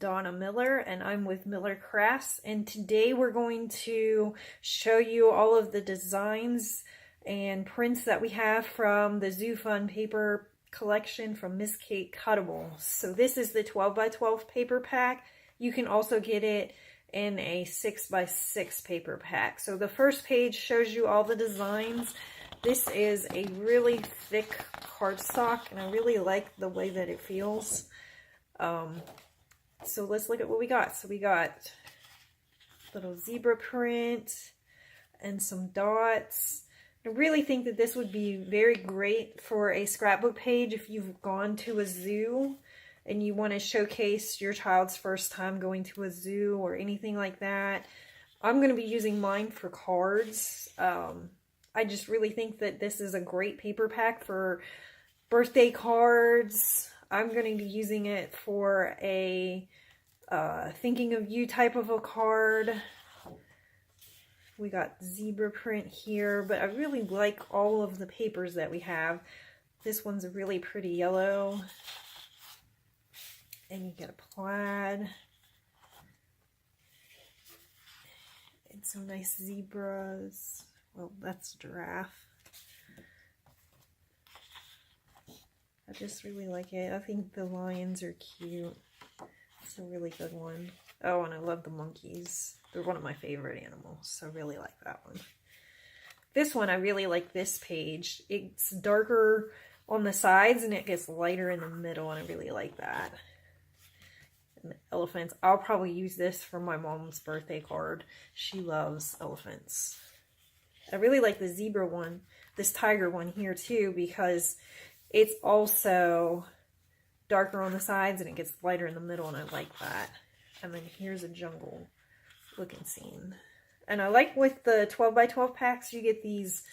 Donna Miller and I'm with Miller Crafts, and today we're going to show you all of the designs and prints that we have from the Zoo Fun paper collection from Miss Kate Cuttables. So this is the 12 by 12 paper pack. You can also get it in a 6 by 6 paper pack. So the first page shows you all the designs. This is a really thick cardstock and I really like the way that it feels. So let's look at what we got. So we got little zebra print and some dots. I really think that this would be very great for a scrapbook page if you've gone to a zoo and you want to showcase your child's first time going to a zoo or anything like that. I'm going to be using mine for cards. I just really think that this is a great paper pack for birthday cards. I'm going to be using it for a thinking of you type of a card. We got zebra print here, but I really like all of the papers that we have. This one's a really pretty yellow. And you get a plaid. And some nice zebras. Well, that's a giraffe. I just really like it. I think the lions are cute. It's a really good one. Oh, and I love the monkeys. They're one of my favorite animals, so I really like that one. This one, I really like this page. It's darker on the sides and it gets lighter in the middle, and I really like that. And the elephants. I'll probably use this for my mom's birthday card. She loves elephants. I really like the zebra one, this tiger one here too, because it's also darker on the sides and it gets lighter in the middle, and I like that. And then here's a jungle looking scene. And I like with the 12 by 12 packs, you get these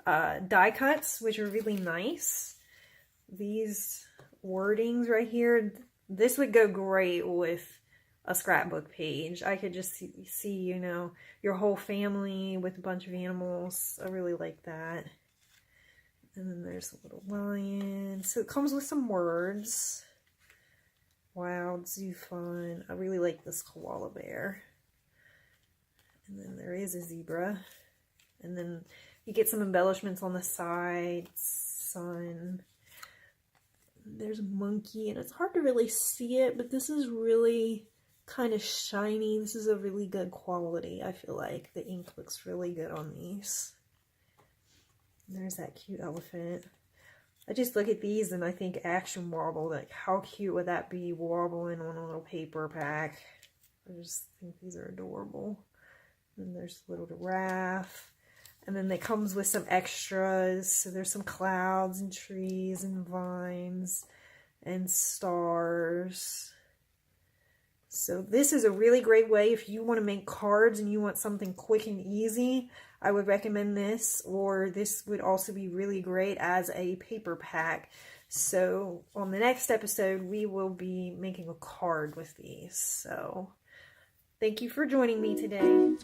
die cuts, which are really nice. These wordings right here, this would go great with a scrapbook page. I could just see, you know, your whole family with a bunch of animals. I really like that. And then there's a little lion. So it comes with some words. Wild, zoo fun. I really like this koala bear. And then there is a zebra. And then you get some embellishments on the sides. Sun. There's a monkey, and it's hard to really see it, but this is really kind of shiny. This is a really good quality, I feel like. The ink looks really good on these. And there's that cute elephant. I just look at these and I think action warble. Like, how cute would that be, warbling on a little paper pack? I just think these are adorable. And there's a little giraffe. And then it comes with some extras. So there's some clouds and trees and vines and stars. So this is a really great way if you want to make cards and you want something quick and easy. I would recommend this, or this would also be really great as a paper pack. So on the next episode, we will be making a card with these. So thank you for joining me today.